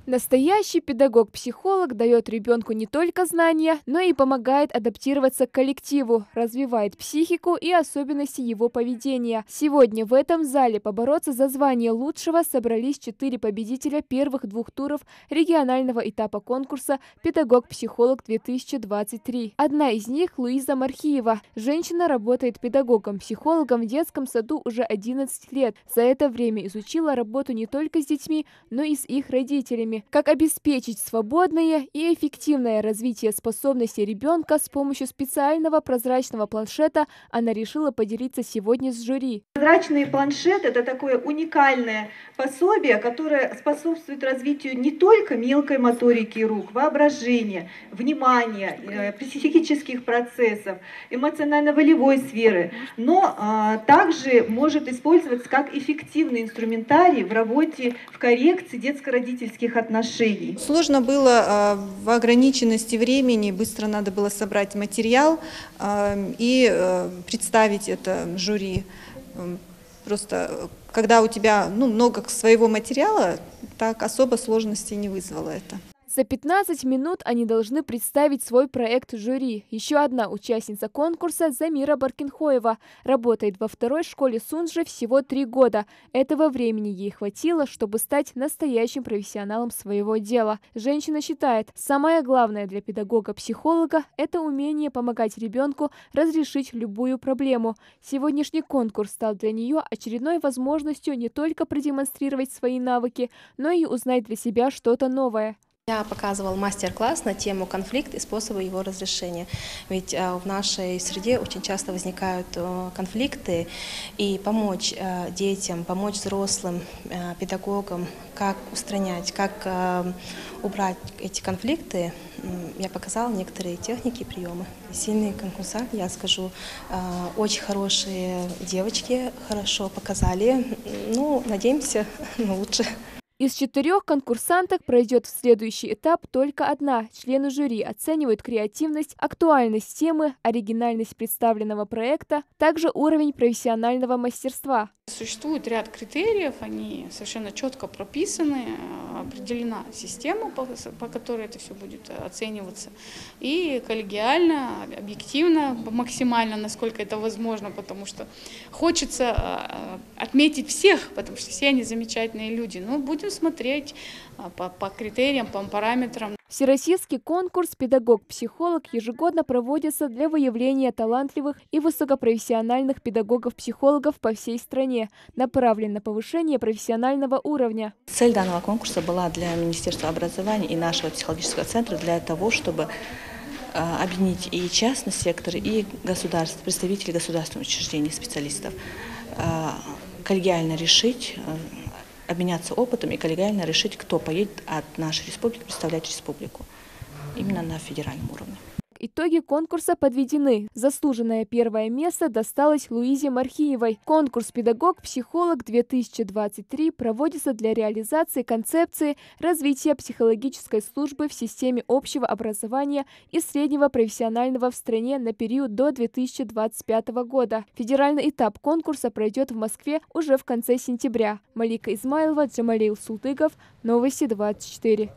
Настоящий педагог-психолог дает ребенку не только знания, но и помогает адаптироваться к коллективу, развивает психику и особенности его поведения. Сегодня в этом зале побороться за звание лучшего собрались 4 победителя первых 2 туров регионального этапа конкурса «Педагог-психолог-2023». Одна из них – Луиза Мархиева. Женщина работает педагогом-психологом в детском саду уже 11 лет. За это время изучила работу не только с детьми, но и с их родителями. Как обеспечить свободное и эффективное развитие способностей ребенка с помощью специального прозрачного планшета, она решила поделиться сегодня с жюри. Прозрачный планшет – это такое уникальное пособие, которое способствует развитию не только мелкой моторики рук, воображения, внимания, психических процессов, эмоционально-волевой сферы, но также может использоваться как эффективный инструментарий в работе в коррекции детско-родительских отношений. Сложно было в ограниченности времени, быстро надо было собрать материал и представить это жюри. Просто когда у тебя много своего материала, так особо сложностей не вызвало это. За 15 минут они должны представить свой проект жюри. Еще одна участница конкурса Замира Баркинхоева работает во 2-й школе Сунжи всего 3 года. Этого времени ей хватило, чтобы стать настоящим профессионалом своего дела. Женщина считает, самое главное для педагога-психолога – это умение помогать ребенку разрешить любую проблему. Сегодняшний конкурс стал для нее очередной возможностью не только продемонстрировать свои навыки, но и узнать для себя что-то новое. Я показывал мастер-класс на тему конфликт и способы его разрешения. Ведь в нашей среде очень часто возникают конфликты, и помочь детям, помочь взрослым, педагогам, как устранять, как убрать эти конфликты, я показала некоторые техники и приемы. Сильные конкурсанты, я скажу, очень хорошие девочки, хорошо показали. Ну, надеемся на лучшее. Из 4 конкурсанток пройдет в следующий этап только одна. Члены жюри оценивают креативность, актуальность темы, оригинальность представленного проекта, также уровень профессионального мастерства. Существует ряд критериев, они совершенно четко прописаны, определена система, по которой это все будет оцениваться. И коллегиально, объективно, максимально, насколько это возможно, потому что хочется отметить всех, потому что все они замечательные люди. Но будем смотреть по критериям, по параметрам. Всероссийский конкурс «Педагог-психолог» ежегодно проводится для выявления талантливых и высокопрофессиональных педагогов-психологов по всей стране, направлен на повышение профессионального уровня. Цель данного конкурса была для Министерства образования и нашего психологического центра для того, чтобы объединить и частный сектор, и государство, представителей государственных учреждений, специалистов, коллегиально решить, обменяться опытом и коллегиально решить, кто поедет от нашей республики представлять республику именно на федеральном уровне. Итоги конкурса подведены. Заслуженное 1-е место досталось Луизе Мархиевой. Конкурс «Педагог-психолог-2023» проводится для реализации концепции развития психологической службы в системе общего образования и среднего профессионального в стране на период до 2025 года. Федеральный этап конкурса пройдет в Москве уже в конце сентября. Малика Измайлова, Джамалил Султыгов, Новости 24.